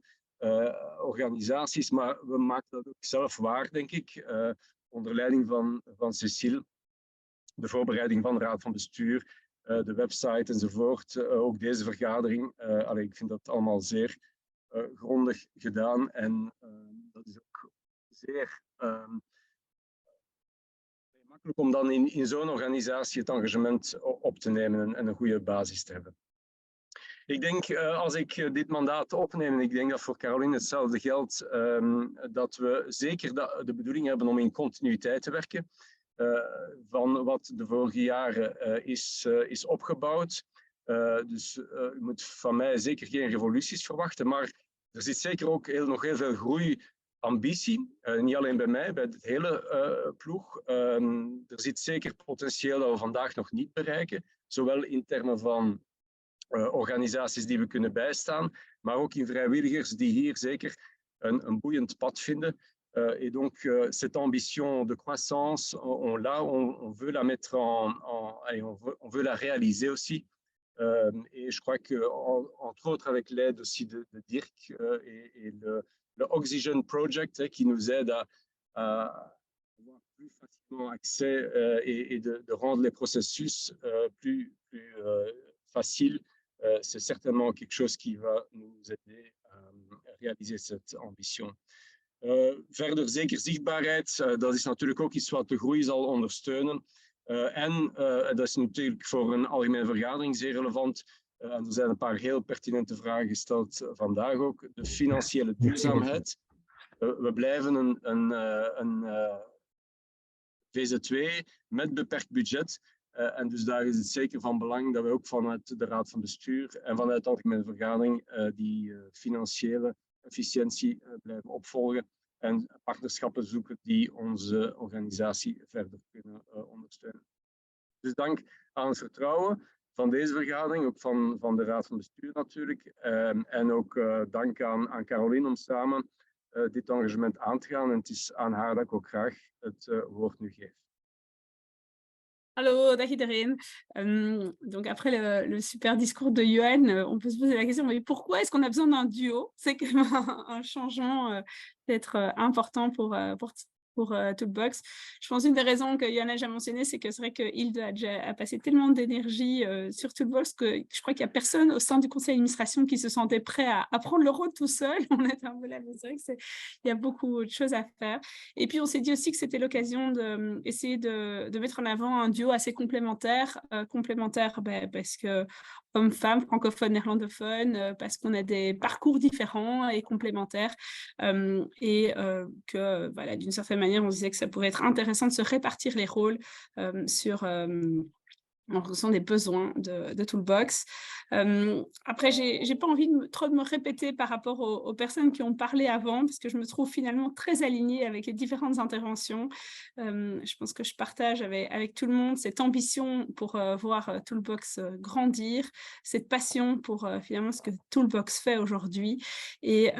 organisaties, maar we maken dat ook zelf waar, denk ik, onder leiding van Cécile, de voorbereiding van de Raad van Bestuur, de website enzovoort, ook deze vergadering. Ik vind dat allemaal zeer grondig gedaan en dat is ook zeer makkelijk om dan in zo'n organisatie het engagement op te nemen en een goede basis te hebben. Ik denk, als ik dit mandaat opneem, en ik denk dat voor Caroline hetzelfde geldt, dat we zeker de bedoeling hebben om in continuïteit te werken van wat de vorige jaren is opgebouwd. Dus u moet van mij zeker geen revoluties verwachten, maar er zit zeker ook nog heel veel groeiambitie. Niet alleen bij mij, bij het hele ploeg. Er zit zeker potentieel dat we vandaag nog niet bereiken, zowel in termen van organisaties die we kunnen bijstaan, maar ook in vrijwilligers die hier zeker een boeiend pad vinden. Et donc, cette ambition de croissance, on l'a, on veut la mettre allez, on veut la réaliser aussi. Et je crois que, entre autres, avec l'aide aussi de Dirk et le Oxygen Project qui nous aide à avoir plus facilement accès et de rendre les processus plus faciles, c'est certainement quelque chose qui va nous aider à réaliser cette ambition. Verder zeker zichtbaarheid, dat is natuurlijk ook iets wat de groei zal ondersteunen. En dat is natuurlijk voor een algemene vergadering zeer relevant. En er zijn een paar heel pertinente vragen gesteld vandaag ook. De financiële duurzaamheid. We blijven een VZ2 met beperkt budget. En dus daar is het zeker van belang dat we ook vanuit de Raad van Bestuur en vanuit de algemene vergadering die financiële efficiëntie blijven opvolgen en partnerschappen zoeken die onze organisatie verder kunnen ondersteunen. Dus dank aan het vertrouwen van deze vergadering, ook van de Raad van Bestuur natuurlijk, en ook dank aan Caroline om samen dit engagement aan te gaan. En het is aan haar dat ik ook graag het woord nu geef. Hallo, dag iedereen. Donc après le super discours de Johan, on peut se poser la question, mais pourquoi est-ce qu'on a besoin d'un duo? C'est quand même un changement peut-être important pour Toolbox. Je pense une des raisons que Johan a déjà mentionné, c'est que c'est vrai que Hilde a passé tellement d'énergie sur Toolbox que je crois qu'il n'y a personne au sein du conseil d'administration qui se sentait prêt à prendre le rôle tout seul. On était un peu là, mais c'est vrai qu'il y a beaucoup de choses à faire. Et puis on s'est dit aussi que c'était l'occasion d'essayer de mettre en avant un duo assez complémentaire. Parce que hommes-femmes, francophones, néerlandophones, parce qu'on a des parcours différents et complémentaires. Que voilà, d'une certaine manière, on se disait que ça pourrait être intéressant de se répartir les rôles en fonction des besoins de Toolbox. Après, j'ai pas envie trop de me répéter par rapport aux personnes qui ont parlé avant, parce que je me trouve finalement très alignée avec les différentes interventions. Je pense que je partage avec tout le monde cette ambition pour voir Toolbox grandir, cette passion pour finalement ce que Toolbox fait aujourd'hui, et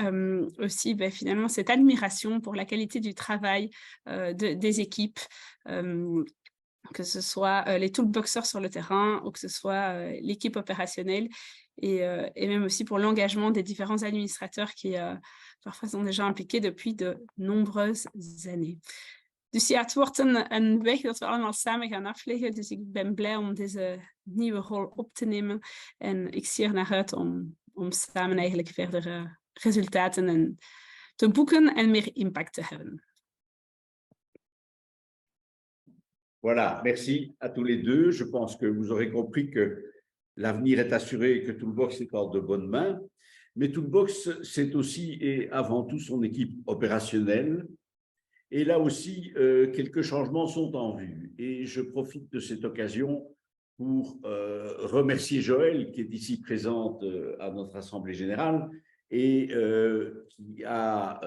aussi finalement cette admiration pour la qualité du travail des équipes. Que ce soit les toolboxers sur le terrain ou que ce soit l'équipe opérationnelle et même aussi pour l'engagement des différents administrateurs qui parfois sont déjà impliqués depuis de nombreuses années. Dus ja, het wordt een weg dat we allemaal samen gaan afleggen. Dus ik ben blij om deze nieuwe rol op te nemen. En ik zie er naar uit om samen eigenlijk verdere resultaten te boeken en meer impact te hebben. Voilà, merci à tous les deux. Je pense que vous aurez compris que l'avenir est assuré et que Toolbox est en de bonnes mains. Mais Toolbox, c'est aussi et avant tout son équipe opérationnelle. Et là aussi, quelques changements sont en vue. Et je profite de cette occasion pour remercier Joëlle, qui est ici présente à notre Assemblée générale et qui a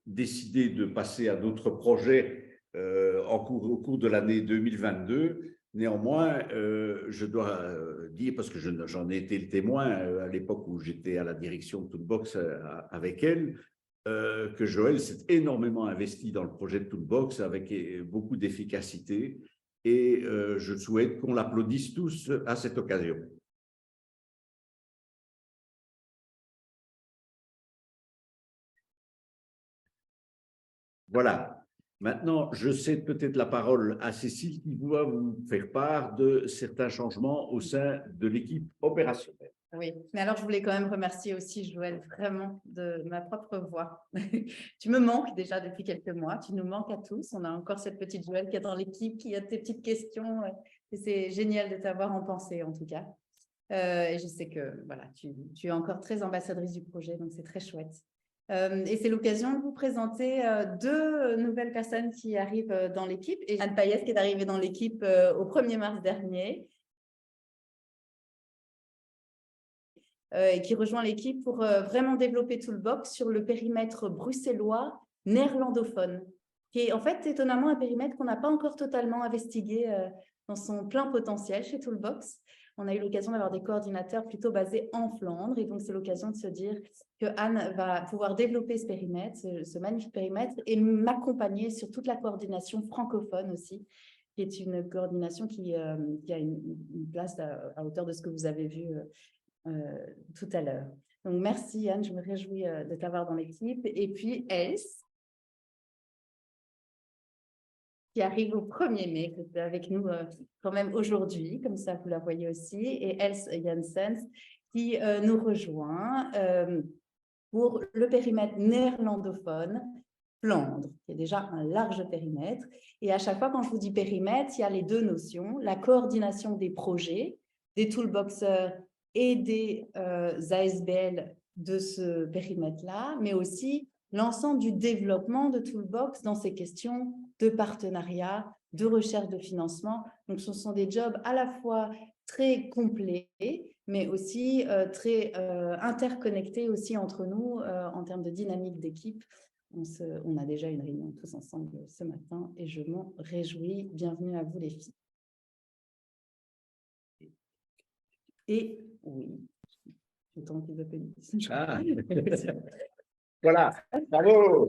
décidé de passer à d'autres projets au cours de l'année 2022. Néanmoins, je dois dire, parce que j'en ai été le témoin à l'époque où j'étais à la direction de Toolbox avec elle, que Joëlle s'est énormément investi dans le projet de Toolbox avec beaucoup d'efficacité et je souhaite qu'on l'applaudisse tous à cette occasion. Voilà. Maintenant, je cède peut-être la parole à Cécile qui va vous faire part de certains changements au sein de l'équipe opérationnelle. Oui, mais alors je voulais quand même remercier aussi Joëlle vraiment de ma propre voix. Tu me manques déjà depuis quelques mois, tu nous manques à tous. On a encore cette petite Joëlle qui est dans l'équipe, qui a tes petites questions et c'est génial de t'avoir en pensée en tout cas. Et je sais que voilà, tu es encore très ambassadrice du projet, donc c'est très chouette. Et c'est l'occasion de vous présenter deux nouvelles personnes qui arrivent dans l'équipe. Et Anne Payès qui est arrivée dans l'équipe au 1er mars dernier. Et qui rejoint l'équipe pour vraiment développer Toolbox sur le périmètre bruxellois néerlandophone, qui est en fait étonnamment un périmètre qu'on n'a pas encore totalement investigué dans son plein potentiel chez Toolbox. On a eu l'occasion d'avoir des coordinateurs plutôt basés en Flandre, et donc c'est l'occasion de se dire que Anne va pouvoir développer ce périmètre, ce magnifique périmètre, et m'accompagner sur toute la coordination francophone aussi, qui est une coordination qui a une place à hauteur de ce que vous avez vu tout à l'heure. Donc, merci Anne, je me réjouis de t'avoir dans l'équipe. Et puis, Else, qui arrive au 1er mai, qui est avec nous quand même aujourd'hui, comme ça vous la voyez aussi, et Else Janssens, qui nous rejoint pour le périmètre néerlandophone, Flandre, qui est déjà un large périmètre. Et à chaque fois, quand je vous dis périmètre, il y a les deux notions, la coordination des projets, des toolboxers et des ASBL de ce périmètre-là, mais aussi l'ensemble du développement de Toolbox dans ces questions de partenariat, de recherche de financement. Donc, ce sont des jobs à la fois très complets, mais aussi très interconnectés aussi entre nous en termes de dynamique d'équipe. On a déjà une réunion tous ensemble ce matin et je m'en réjouis. Bienvenue à vous les filles. Et oui, je tente les applaudissements. Ah. Voilà, bravo.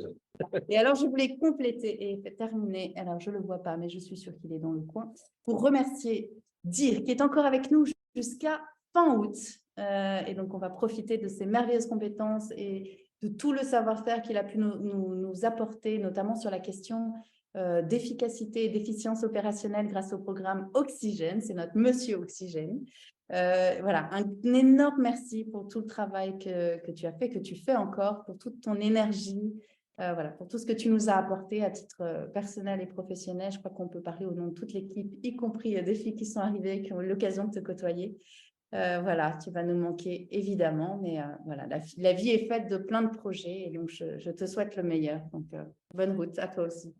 Et alors, je voulais compléter et terminer, alors je ne le vois pas, mais je suis sûre qu'il est dans le coin, pour remercier Dir, qui est encore avec nous jusqu'à fin août. Et donc, on va profiter de ses merveilleuses compétences et de tout le savoir-faire qu'il a pu nous apporter, notamment sur la question d'efficacité et d'efficience opérationnelle grâce au programme Oxygène. C'est notre monsieur Oxygène. Voilà, un énorme merci pour tout le travail que tu as fait, que tu fais encore, pour toute ton énergie, voilà, pour tout ce que tu nous as apporté à titre personnel et professionnel. Je crois qu'on peut parler au nom de toute l'équipe, y compris des filles qui sont arrivées, qui ont eu l'occasion de te côtoyer. Voilà, tu vas nous manquer évidemment, mais voilà, la vie est faite de plein de projets et donc je te souhaite le meilleur. Donc, bonne route à toi aussi.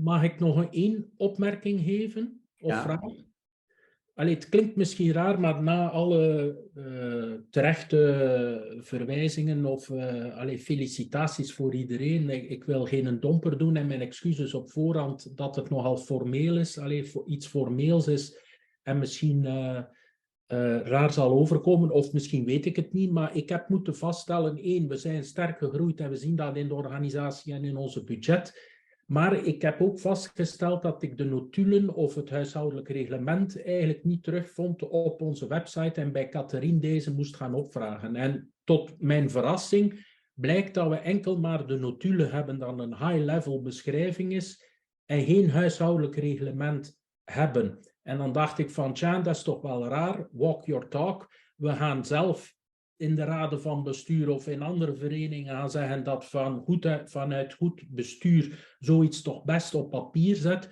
Mag ik nog één opmerking geven of Ja. vraag? Allee, het klinkt misschien raar, maar na alle terechte verwijzingen of felicitaties voor iedereen, ik wil geen domper doen en mijn excuses op voorhand dat het nogal formeel is, iets formeels is en misschien raar zal overkomen, of misschien weet ik het niet, maar ik heb moeten vaststellen, we zijn sterk gegroeid en we zien dat in de organisatie en in onze budget. Maar ik heb ook vastgesteld dat ik de notulen of het huishoudelijk reglement eigenlijk niet terugvond op onze website en bij Catherine deze moest gaan opvragen. En tot mijn verrassing blijkt dat we enkel maar de notulen hebben dat een high-level beschrijving is en geen huishoudelijk reglement hebben. En dan dacht ik van, tja, dat is toch wel raar, walk your talk. We gaan zelf in de raden van bestuur of in andere verenigingen gaan zeggen dat vanuit goed bestuur zoiets toch best op papier zet,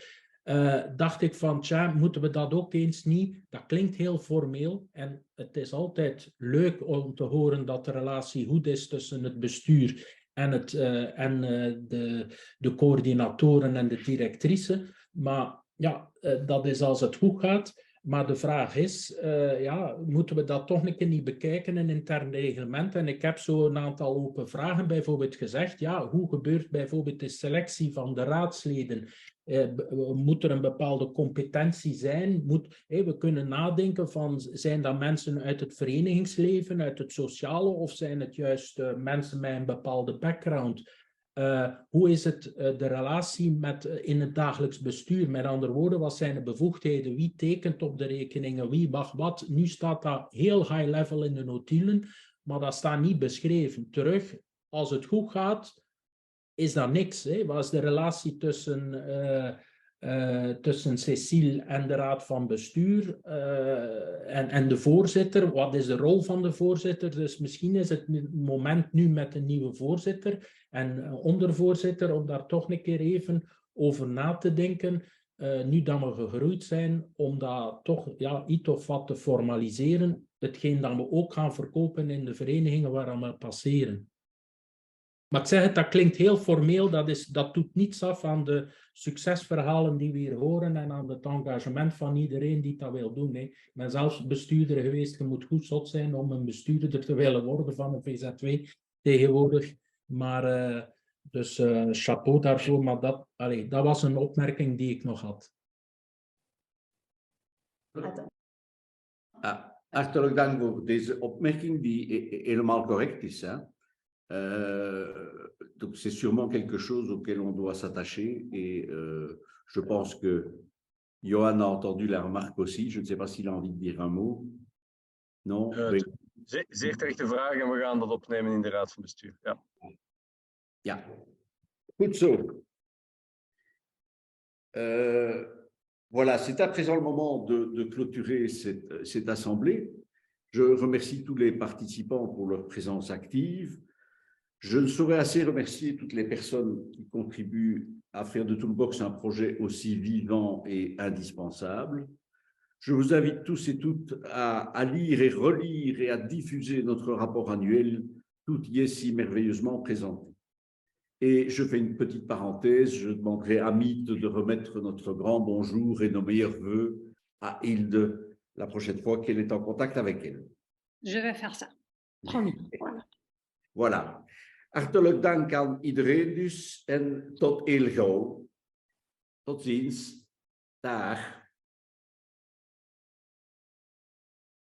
dacht ik van, tja, moeten we dat ook eens niet? Dat klinkt heel formeel en het is altijd leuk om te horen dat de relatie goed is tussen het bestuur en, de coördinatoren en de directrice. Maar ja, dat is als het goed gaat. Maar de vraag is, moeten we dat toch een keer niet bekijken in intern reglement? En ik heb zo een aantal open vragen bijvoorbeeld gezegd. Ja, hoe gebeurt bijvoorbeeld de selectie van de raadsleden? Moet er een bepaalde competentie zijn? We kunnen nadenken van, zijn dat mensen uit het verenigingsleven, uit het sociale, of zijn het juist mensen met een bepaalde background? Hoe is het de relatie in het dagelijks bestuur? Met andere woorden, wat zijn de bevoegdheden? Wie tekent op de rekeningen? Wie mag wat? Nu staat dat heel high level in de notulen, maar dat staat niet beschreven. Terug, als het goed gaat, is dat niks. Wat is de relatie tussen Cécile en de raad van bestuur en de voorzitter? Wat is de rol van de voorzitter? Dus misschien is het moment nu met een nieuwe voorzitter en ondervoorzitter om daar toch een keer even over na te denken, nu dat we gegroeid zijn, om dat toch ja, iets of wat te formaliseren, hetgeen dat we ook gaan verkopen in de verenigingen waar we passeren. Maar ik zeg het, dat klinkt heel formeel, dat doet niets af aan de succesverhalen die we hier horen en aan het engagement van iedereen die dat wil doen. Hè. Ik ben zelfs bestuurder geweest, je moet goed zot zijn om een bestuurder te willen worden van een VZW tegenwoordig. Maar dus chapeau daarvoor, maar dat was een opmerking die ik nog had. Hartelijk dank voor deze opmerking die helemaal correct is. Hè? Donc c'est sûrement quelque chose auquel on doit s'attacher et je pense que Johan a entendu la remarque aussi. Je ne sais pas s'il a envie de dire un mot. Non? Zeer terechte vraag en we gaan dat opnemen in de Raad van Bestuur. Ja. Ja, goed zo. Voilà, c'est à présent le moment de clôturer cette assemblée. Je remercie tous les participants pour leur présence active. Je ne saurais assez remercier toutes les personnes qui contribuent à faire de Toolbox un projet aussi vivant et indispensable. Je vous invite tous et toutes à lire et relire et à diffuser notre rapport annuel, tout y est si merveilleusement présenté. Et je fais une petite parenthèse, je demanderai à Amit de remettre notre grand bonjour et nos meilleurs voeux à Hilde la prochaine fois qu'elle est en contact avec elle. Je vais faire ça. Promis. Voilà. Voilà. Hartelijk dank aan iedereen dus en tot heel gauw. Tot ziens. Dag.